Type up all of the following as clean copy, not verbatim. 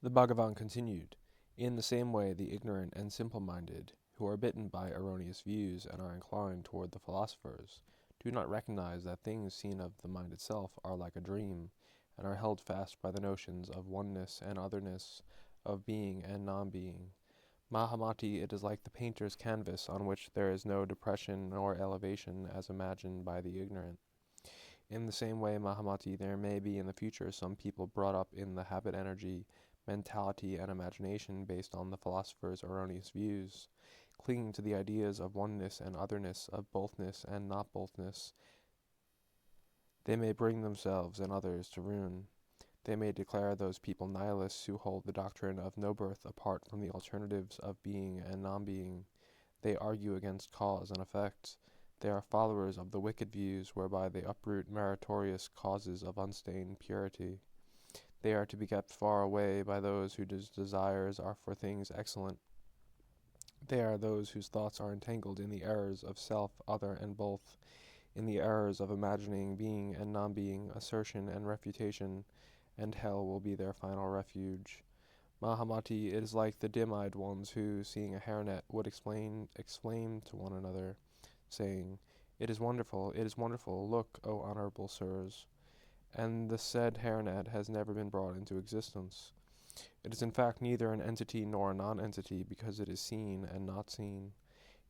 The Bhagavan continued, "In the same way, the ignorant and simple-minded, who are bitten by erroneous views and are inclined toward the philosophers, do not recognize that things seen of the mind itself are like a dream, and are held fast by the notions of oneness and otherness, of being and non-being. Mahamati, it is like the painter's canvas on which there is no depression nor elevation as imagined by the ignorant. In the same way, Mahamati, there may be in the future some people brought up in the habit energy, mentality, and imagination based on the philosopher's erroneous views, clinging to the ideas of oneness and otherness, of bothness and not bothness. They may bring themselves and others to ruin. They may declare those people nihilists who hold the doctrine of no birth apart from the alternatives of being and non-being. They argue against cause and effect. They are followers of the wicked views whereby they uproot meritorious causes of unstained purity. They are to be kept far away by those whose desires are for things excellent. They are those whose thoughts are entangled in the errors of self, other, and both, in the errors of imagining being and non-being, assertion and refutation, and hell will be their final refuge. Mahamati, it is like the dim-eyed ones who, seeing a hairnet, would exclaim to one another, saying, it is wonderful, look, O honorable sirs. And the said hairnet has never been brought into existence. It is in fact neither an entity nor a non-entity, because it is seen and not seen.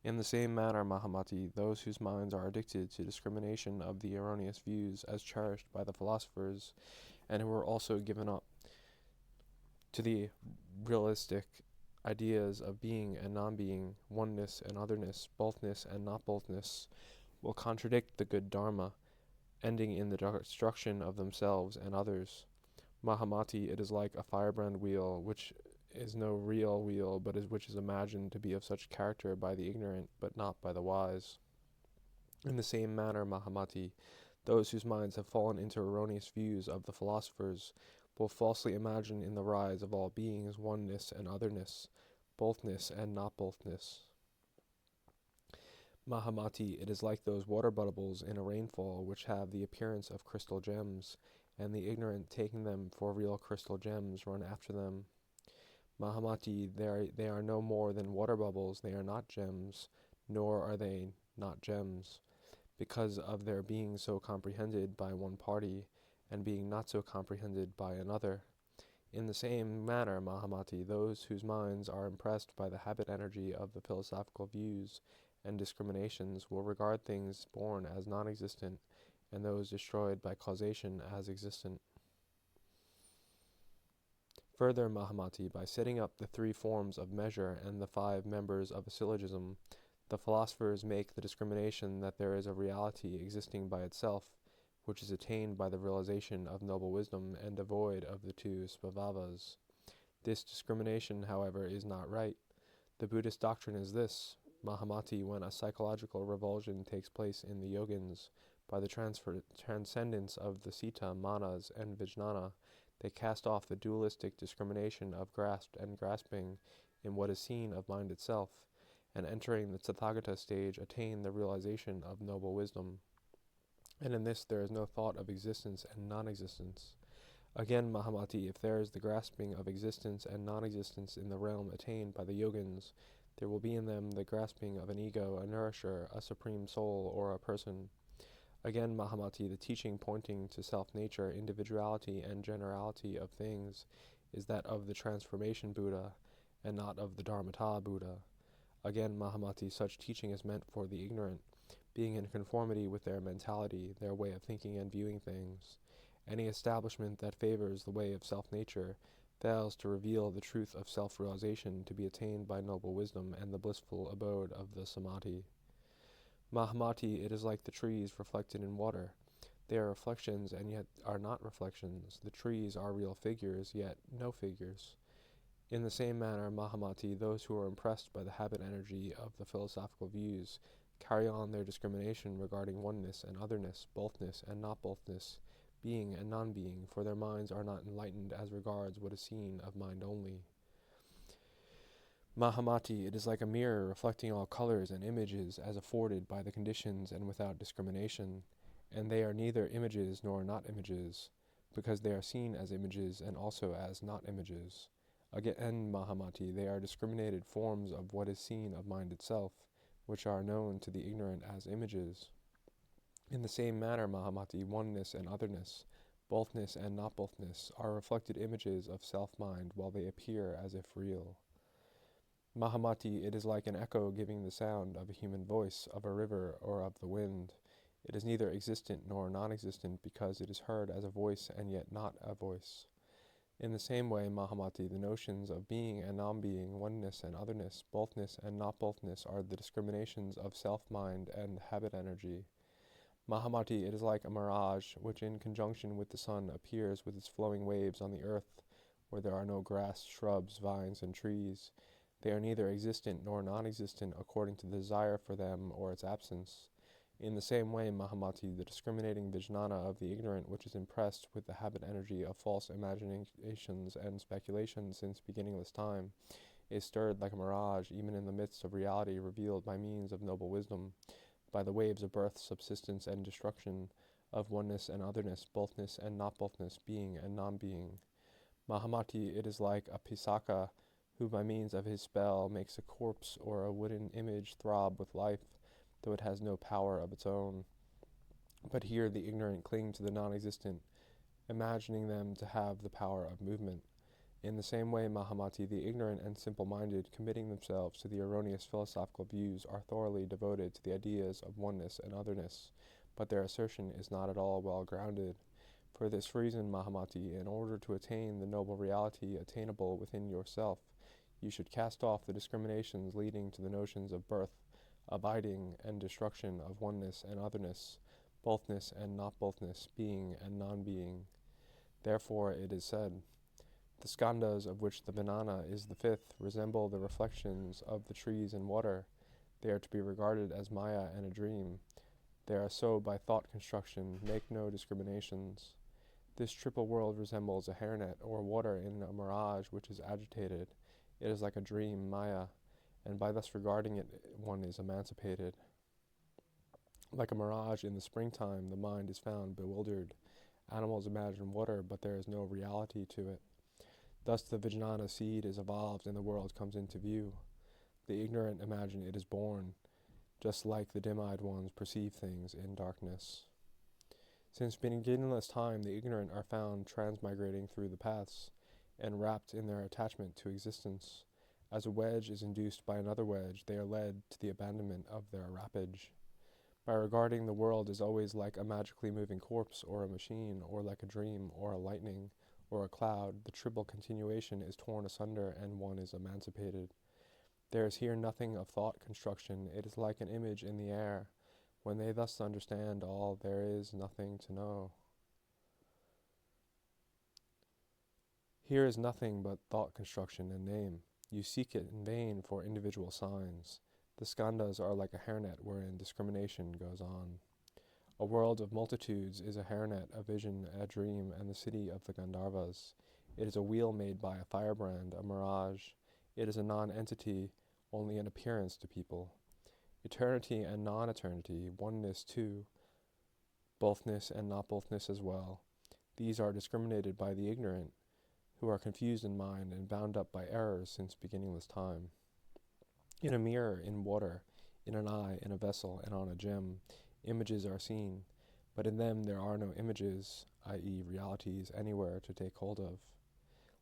In the same manner, Mahamati, those whose minds are addicted to discrimination of the erroneous views as cherished by the philosophers, and who are also given up to the realistic ideas of being and non-being, oneness and otherness, bothness and not bothness, will contradict the good Dharma, ending in the destruction of themselves and others. Mahamati, it is like a firebrand wheel, which is no real wheel, but which is imagined to be of such character by the ignorant, but not by the wise. In the same manner, Mahamati, those whose minds have fallen into erroneous views of the philosophers will falsely imagine in the rise of all beings oneness and otherness, bothness and not bothness. Mahamati, it is like those water bubbles in a rainfall which have the appearance of crystal gems, and the ignorant, taking them for real crystal gems, run after them. Mahamati, they are no more than water bubbles, they are not gems, nor are they not gems, because of their being so comprehended by one party, and being not so comprehended by another. In the same manner, Mahamati, those whose minds are impressed by the habit energy of the philosophical views and discriminations will regard things born as non-existent, and those destroyed by causation as existent. Further, Mahamati, by setting up the 3 forms of measure and the 5 members of a syllogism, the philosophers make the discrimination that there is a reality existing by itself, which is attained by the realization of noble wisdom and devoid of the 2 svabhavas. This discrimination, however, is not right. The Buddhist doctrine is this: Mahamati, when a psychological revulsion takes place in the yogins, by the transcendence of the sita, manas, and vijnana, they cast off the dualistic discrimination of grasp and grasping in what is seen of mind itself, and entering the Tathagata stage attain the realization of noble wisdom. And in this there is no thought of existence and non-existence. Again, Mahamati, if there is the grasping of existence and non-existence in the realm attained by the yogins, there will be in them the grasping of an ego, a nourisher, a supreme soul, or a person. Again, Mahamati, the teaching pointing to self-nature, individuality, and generality of things is that of the Transformation Buddha, and not of the Dharmata Buddha. Again, Mahamati, such teaching is meant for the ignorant, being in conformity with their mentality, their way of thinking and viewing things. Any establishment that favors the way of self-nature fails to reveal the truth of self-realization to be attained by noble wisdom and the blissful abode of the samadhi. Mahamati, it is like the trees reflected in water. They are reflections and yet are not reflections. The trees are real figures, yet no figures. In the same manner, Mahamati, those who are impressed by the habit energy of the philosophical views carry on their discrimination regarding oneness and otherness, bothness and not bothness, being and non-being, for their minds are not enlightened as regards what is seen of mind only. Mahamati, it is like a mirror reflecting all colors and images as afforded by the conditions and without discrimination, and they are neither images nor not images, because they are seen as images and also as not images. Again, Mahamati, they are discriminated forms of what is seen of mind itself, which are known to the ignorant as images. In the same manner, Mahamati, oneness and otherness, bothness and not bothness, are reflected images of self-mind while they appear as if real. Mahamati, it is like an echo giving the sound of a human voice, of a river, or of the wind. It is neither existent nor non-existent because it is heard as a voice and yet not a voice. In the same way, Mahamati, the notions of being and non-being, oneness and otherness, bothness and not bothness are the discriminations of self-mind and habit energy. Mahamati, it is like a mirage, which in conjunction with the sun appears with its flowing waves on the earth, where there are no grass, shrubs, vines, and trees. They are neither existent nor non-existent according to the desire for them or its absence. In the same way, Mahamati, the discriminating vijnana of the ignorant, which is impressed with the habit energy of false imaginations and speculations since beginningless time, is stirred like a mirage even in the midst of reality revealed by means of noble wisdom, by the waves of birth, subsistence, and destruction, of oneness and otherness, bothness and not bothness, being and non-being. Mahamati, it is like a Pisaka, who by means of his spell makes a corpse or a wooden image throb with life, though it has no power of its own. But here the ignorant cling to the non-existent, imagining them to have the power of movement. In the same way, Mahamati, the ignorant and simple-minded, committing themselves to the erroneous philosophical views, are thoroughly devoted to the ideas of oneness and otherness, but their assertion is not at all well grounded. For this reason, Mahamati, in order to attain the noble reality attainable within yourself, you should cast off the discriminations leading to the notions of birth, abiding, and destruction, of oneness and otherness, bothness and not bothness, being and non-being. Therefore it is said, the skandhas, of which the banana is the fifth, resemble the reflections of the trees in water. They are to be regarded as maya and a dream. They are so by thought construction, make no discriminations. This triple world resembles a hairnet or water in a mirage which is agitated. It is like a dream, maya, and by thus regarding it, one is emancipated. Like a mirage in the springtime, the mind is found bewildered. Animals imagine water, but there is no reality to it. Thus the vijnana seed is evolved and the world comes into view. The ignorant imagine it is born, just like the dim-eyed ones perceive things in darkness. Since beginningless time, the ignorant are found transmigrating through the paths, and wrapped in their attachment to existence. As a wedge is induced by another wedge, they are led to the abandonment of their wrappage. By regarding the world as always like a magically moving corpse or a machine, or like a dream or a lightning, or a cloud, the triple continuation is torn asunder and one is emancipated. There is here nothing of thought construction, it is like an image in the air. When they thus understand all, there is nothing to know. Here is nothing but thought construction and name. You seek it in vain for individual signs. The skandhas are like a hairnet wherein discrimination goes on. A world of multitudes is a hairnet, a vision, a dream, and the city of the Gandharvas. It is a wheel made by a firebrand, a mirage. It is a non-entity, only an appearance to people. Eternity and non-eternity, oneness too, bothness and not bothness as well. These are discriminated by the ignorant, who are confused in mind and bound up by errors since beginningless time. In a mirror, in water, in an eye, in a vessel, and on a gem, images are seen, but in them there are no images, i.e. realities, anywhere to take hold of.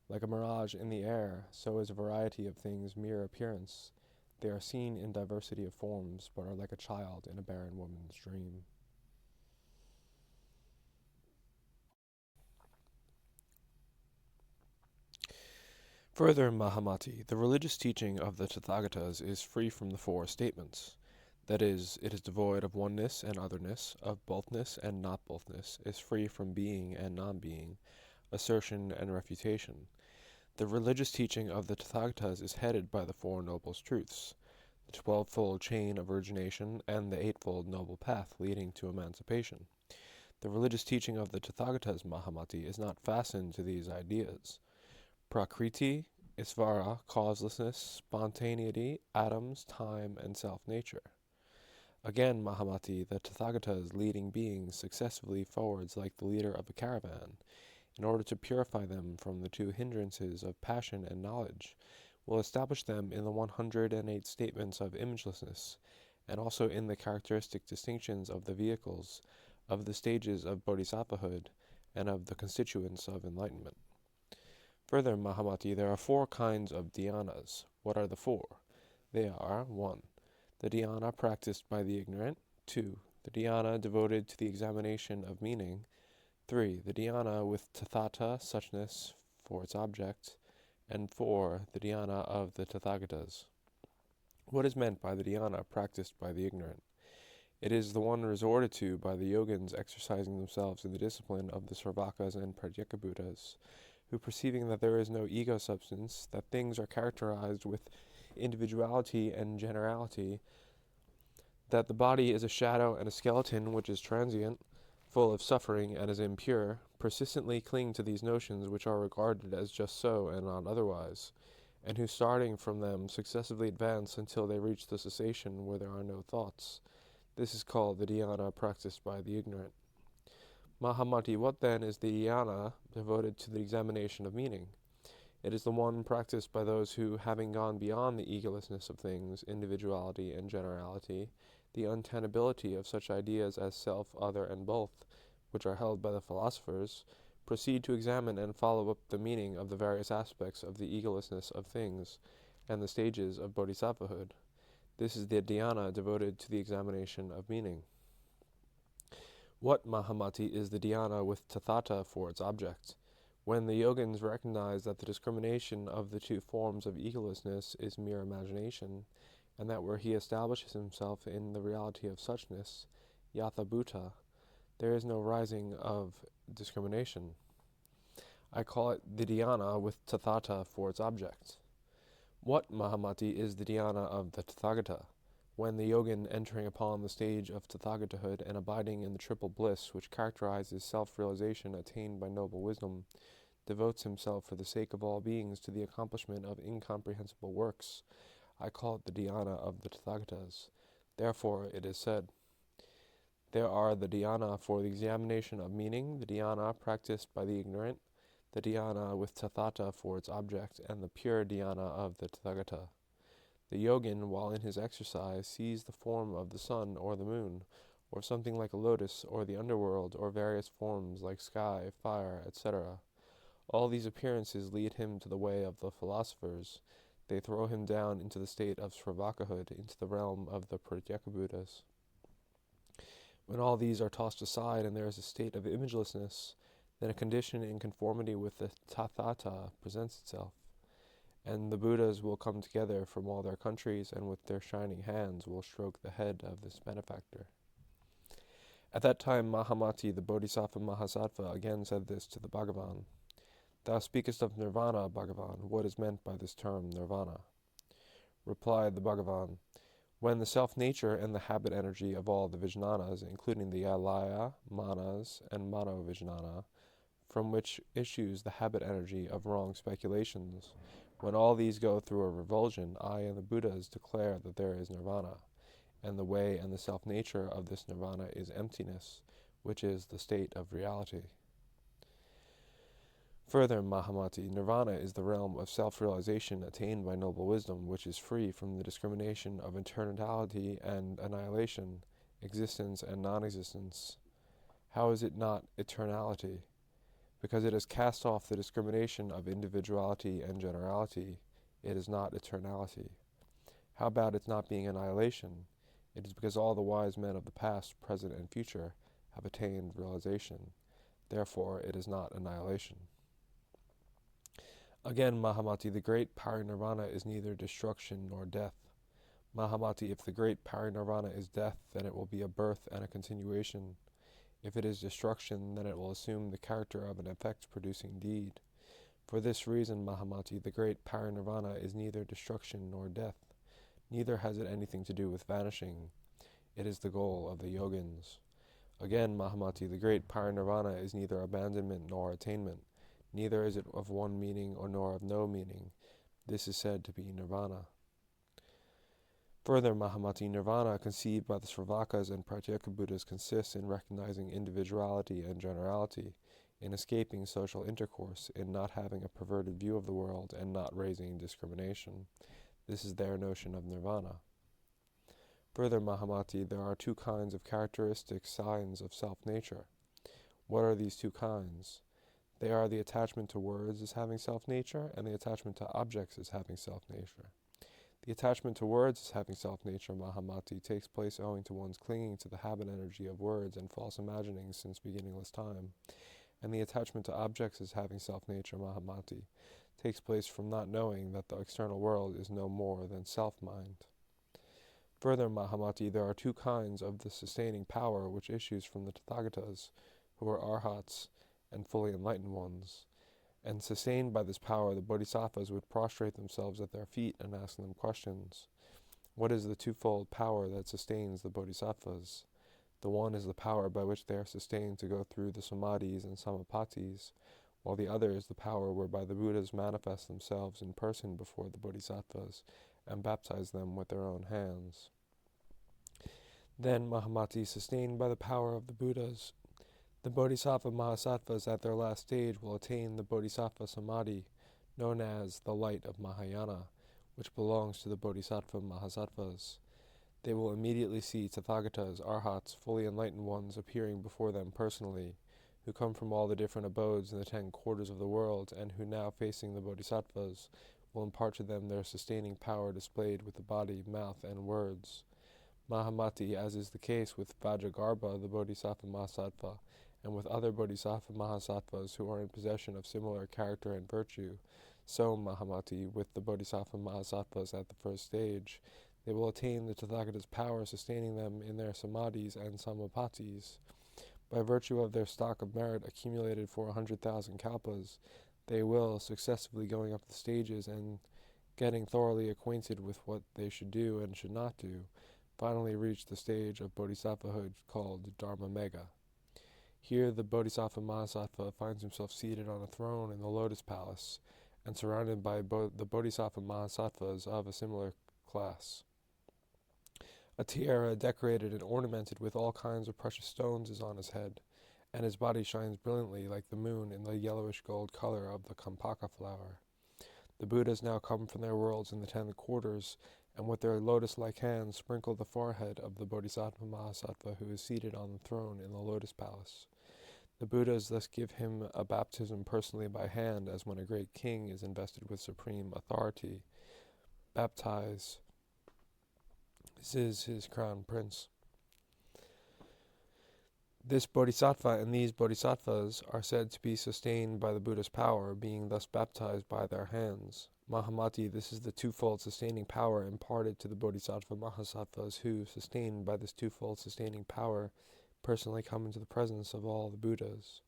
Like a mirage in the air, so is a variety of things mere appearance. They are seen in diversity of forms, but are like a child in a barren woman's dream. Further, Mahamati, the religious teaching of the Tathagatas is free from the four statements. That is, it is devoid of oneness and otherness, of bothness and not bothness, is free from being and non-being, assertion and refutation. The religious teaching of the Tathagatas is headed by the Four Noble Truths, the 12-fold chain of origination, and the 8-fold noble path leading to emancipation. The religious teaching of the Tathagatas, Mahamati, is not fastened to these ideas. Prakriti, Isvara, causelessness, spontaneity, atoms, time, and self-nature. Again, Mahamati, the Tathagata's leading beings successively forwards like the leader of a caravan. in order to purify them from the two hindrances of passion and knowledge, will establish them in the 108 statements of imagelessness, and also in the characteristic distinctions of the vehicles, of the stages of bodhisattvahood, and of the constituents of enlightenment. Further, Mahamati, there are 4 kinds of dhyanas. What are the 4? They are 1. The dhyana practiced by the ignorant. 2. The dhyana devoted to the examination of meaning. 3. The dhyana with tathata, suchness, for its object. And 4. The dhyana of the Tathagatas. What is meant by the dhyana practiced by the ignorant? It is the one resorted to by the yogins exercising themselves in the discipline of the Sarvakas and Pratyekabuddhas, who, perceiving that there is no ego substance, that things are characterized with individuality and generality, that the body is a shadow and a skeleton which is transient, full of suffering and is impure, persistently cling to these notions which are regarded as just so and not otherwise, and who starting from them successively advance until they reach the cessation where there are no thoughts. This is called the dhyana practiced by the ignorant. Mahamati, what then is the dhyana devoted to the examination of meaning? It is the one practiced by those who, having gone beyond the egolessness of things, individuality and generality, the untenability of such ideas as self, other, and both, which are held by the philosophers, proceed to examine and follow up the meaning of the various aspects of the egolessness of things, and the stages of bodhisattvahood. This is the dhyana devoted to the examination of meaning. What, Mahamati, is the dhyana with tathata for its object? When the yogins recognize that the discrimination of the 2 forms of egolessness is mere imagination, and that where he establishes himself in the reality of suchness, yatha bhuta, there is no rising of discrimination. I call it the dhyana with tathata for its object. What, Mahamati, is the dhyana of the Tathagata? When the yogin, entering upon the stage of Tathagatahood and abiding in the triple bliss which characterizes self-realization attained by noble wisdom, devotes himself for the sake of all beings to the accomplishment of incomprehensible works, I call it the dhyana of the Tathagatas. Therefore it is said, there are the dhyana for the examination of meaning, the dhyana practiced by the ignorant, the dhyana with tathata for its object, and the pure dhyana of the Tathagata. The yogin, while in his exercise, sees the form of the sun or the moon, or something like a lotus, or the underworld, or various forms like sky, fire, etc. All these appearances lead him to the way of the philosophers. They throw him down into the state of Sravakahood, into the realm of the Pratyekabuddhas. When all these are tossed aside and there is a state of imagelessness, then a condition in conformity with the tathata presents itself, and the Buddhas will come together from all their countries and with their shining hands will stroke the head of this benefactor. At that time Mahamati, the Bodhisattva Mahasattva, again said this to the Bhagavan. Thou speakest of nirvana, Bhagavan. What is meant by this term, nirvana? Replied the Bhagavan, when the self-nature and the habit energy of all the vijnanas, including the alaya, manas, and mano-vijnana, from which issues the habit energy of wrong speculations, when all these go through a revulsion, I and the Buddhas declare that there is nirvana, and the way and the self-nature of this nirvana is emptiness, which is the state of reality. Further, Mahamati, nirvana is the realm of self-realization attained by noble wisdom, which is free from the discrimination of eternality and annihilation, existence and non-existence. How is it not eternality? Because it has cast off the discrimination of individuality and generality, it is not eternality. How about its not being annihilation? It is because all the wise men of the past, present, and future have attained realization. Therefore, it is not annihilation. Again, Mahamati, the great parinirvana is neither destruction nor death. Mahamati, if the great parinirvana is death, then it will be a birth and a continuation. If it is destruction, then it will assume the character of an effect-producing deed. For this reason, Mahamati, the great parinirvana is neither destruction nor death. Neither has it anything to do with vanishing. It is the goal of the yogins. Again, Mahamati, the great parinirvana is neither abandonment nor attainment. Neither is it of one meaning or nor of no meaning. This is said to be nirvana. Further, Mahamati, nirvana conceived by the Sravakas and Pratyekabuddhas consists in recognizing individuality and generality. in escaping social intercourse, in not having a perverted view of the world, and not raising discrimination. This is their notion of nirvana. Further, Mahamati, there are two kinds of characteristic signs of self-nature. What are these two kinds? They are the attachment to words as having self-nature, and the attachment to objects as having self-nature. The attachment to words as having self-nature, Mahamati, takes place owing to one's clinging to the habit energy of words and false imaginings since beginningless time. And the attachment to objects as having self-nature, Mahamati, takes place from not knowing that the external world is no more than self-mind. Further, Mahamati, there are two kinds of the sustaining power which issues from the Tathagatas, who are arhats and fully enlightened ones. And sustained by this power, the bodhisattvas would prostrate themselves at their feet and ask them questions. What is the twofold power that sustains the bodhisattvas? The one is the power by which they are sustained to go through the samadhis and samapatis, while the other is the power whereby the Buddhas manifest themselves in person before the bodhisattvas and baptize them with their own hands. Then, Mahamati, sustained by the power of the Buddhas, the Bodhisattva Mahasattvas at their last stage will attain the Bodhisattva Samadhi, known as the light of Mahayana, which belongs to the Bodhisattva Mahasattvas. They will immediately see Tathagatas, Arhats, fully enlightened ones appearing before them personally, who come from all the different abodes in the 10 quarters of the world, and who now facing the Bodhisattvas will impart to them their sustaining power displayed with the body, mouth, and words. Mahamati, as is the case with Vajragarbha, the Bodhisattva Mahasattva, and with other Bodhisattva Mahasattvas who are in possession of similar character and virtue, so, Mahamati, with the Bodhisattva Mahasattvas at the first stage, they will attain the Tathagata's power sustaining them in their samadhis and samapatis. By virtue of their stock of merit accumulated for 100,000 kalpas, they will, successively going up the stages and getting thoroughly acquainted with what they should do and should not do, finally reach the stage of bodhisattvahood called Dharma Mega. Here the Bodhisattva Mahasattva finds himself seated on a throne in the Lotus Palace, and surrounded by the Bodhisattva Mahasattvas of a similar class. A tiara decorated and ornamented with all kinds of precious stones is on his head, and his body shines brilliantly like the moon in the yellowish gold color of the kampaka flower. The Buddhas now come from their worlds in the 10 quarters, and with their lotus-like hands sprinkle the forehead of the Bodhisattva Mahasattva who is seated on the throne in the Lotus Palace. The Buddhas thus give him a baptism personally by hand, as when a great king is invested with supreme authority. Baptize is his crown prince. This bodhisattva and these bodhisattvas are said to be sustained by the Buddha's power, being thus baptized by their hands. Mahamati, this is the twofold sustaining power imparted to the bodhisattva mahasattvas who, sustained by this twofold sustaining power, personally come into the presence of all the Buddhas.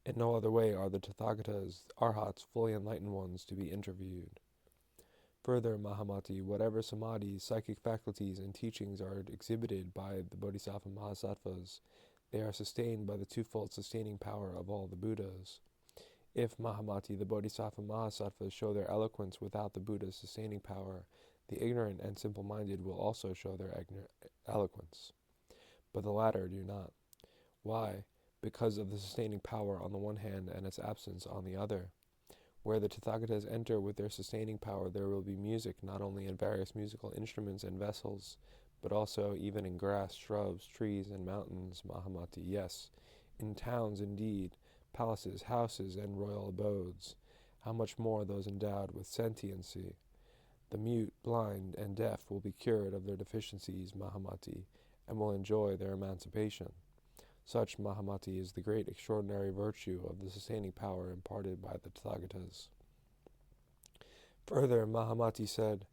In no other way are the Tathagatas, Arhats, fully enlightened ones, to be interviewed. Further, Mahamati, whatever samadhis, psychic faculties, and teachings are exhibited by the Bodhisattva Mahasattvas, they are sustained by the twofold sustaining power of all the Buddhas. If, Mahamati, the Bodhisattva Mahasattvas show their eloquence without the Buddha's sustaining power, the ignorant and simple-minded will also show their eloquence. But the latter do not. Why? Because of the sustaining power on the one hand and its absence on the other. Where the Tathagatas enter with their sustaining power, there will be music not only in various musical instruments and vessels, but also even in grass, shrubs, trees, and mountains, Mahamati, yes, in towns indeed, palaces, houses, and royal abodes. How much more those endowed with sentiency? The mute, blind, and deaf will be cured of their deficiencies, Mahamati, and will enjoy their emancipation. Such, Mahamati, is the great extraordinary virtue of the sustaining power imparted by the Tathagatas. Further, Mahamati said,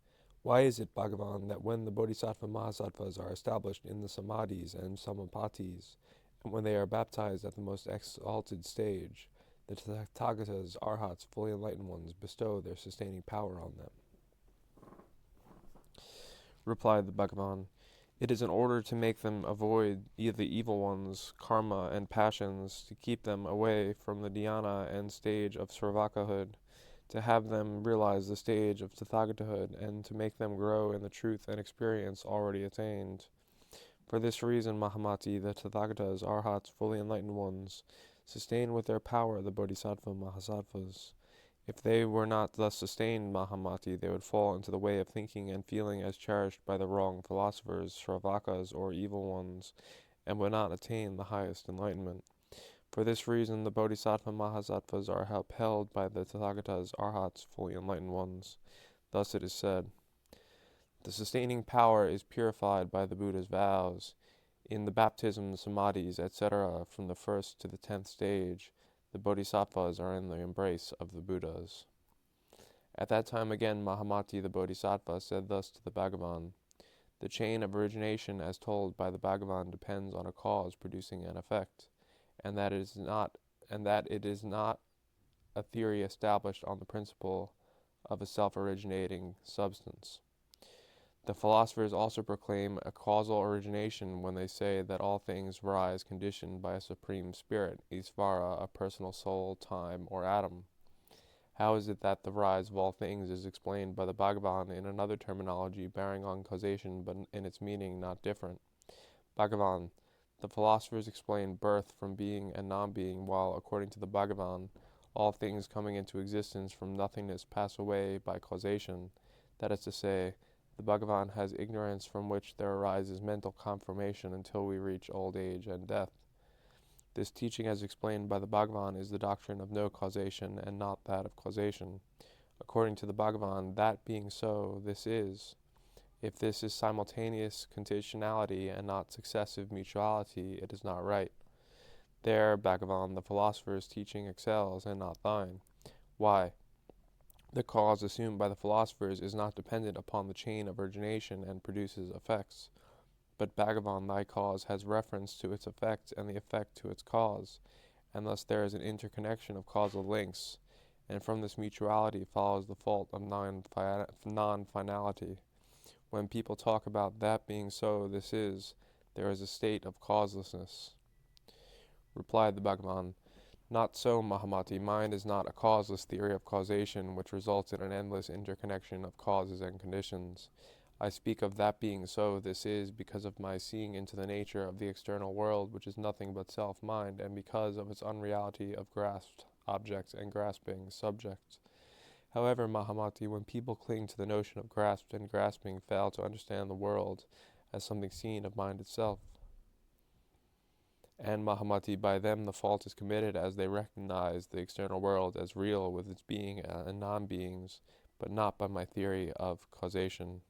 why is it, Bhagavan, that when the Bodhisattva Mahasattvas are established in the samadhis and samapatis, and when they are baptized at the most exalted stage, the Tathagatas, Arhats, fully enlightened ones, bestow their sustaining power on them? Replied the Bhagavan, it is in order to make them avoid the evil ones, karma, and passions, to keep them away from the dhyana and stage of sarvakahood, to have them realize the stage of tathagatahood, and to make them grow in the truth and experience already attained. For this reason, Mahamati, the Tathagatas, Arhats, fully enlightened ones, sustain with their power the bodhisattva mahasattvas. If they were not thus sustained, Mahamati, they would fall into the way of thinking and feeling as cherished by the wrong philosophers, Shravakas, or evil ones, and would not attain the highest enlightenment. For this reason, the bodhisattva mahasattvas are upheld by the Tathagatas, arhats, fully enlightened ones. Thus it is said, the sustaining power is purified by the Buddha's vows. In the baptisms, samadhis, etc., from the 1st to the 10th stage, the bodhisattvas are in the embrace of the Buddhas. At that time again, Mahamati the bodhisattva said thus to the Bhagavan, the chain of origination as told by the Bhagavan depends on a cause producing an effect, and that it is not a theory established on the principle of a self-originating substance. The philosophers also proclaim a causal origination when they say that all things rise conditioned by a supreme spirit, Isvara, a personal soul, time, or atom. How is it that the rise of all things is explained by the Bhagavan in another terminology bearing on causation but in its meaning not different? Bhagavan, the philosophers explain birth from being and non-being, while, according to the Bhagavan, all things coming into existence from nothingness pass away by causation. That is to say, the Bhagavan has ignorance from which there arises mental conformation until we reach old age and death. This teaching as explained by the Bhagavan is the doctrine of no causation and not that of causation. According to the Bhagavan, that being so, this is. If this is simultaneous conditionality and not successive mutuality, it is not right. There, Bhagavan, the philosopher's teaching excels and not thine. Why? The cause assumed by the philosophers is not dependent upon the chain of origination and produces effects. But Bhagavan, thy cause, has reference to its effect and the effect to its cause, and thus there is an interconnection of causal links, and from this mutuality follows the fault of non-finality. When people talk about that being so, this is, there is a state of causelessness. Replied the Bhagavan, not so, Mahamati. Mind is not a causeless theory of causation, which results in an endless interconnection of causes and conditions. I speak of that being so, this is, because of my seeing into the nature of the external world, which is nothing but self-mind, and because of its unreality of grasped objects and grasping subjects. However, Mahamati, when people cling to the notion of grasped and grasping, fail to understand the world as something seen of mind itself. And Mahamati, by them the fault is committed, as they recognize the external world as real with its being and non-beings, but not by my theory of causation.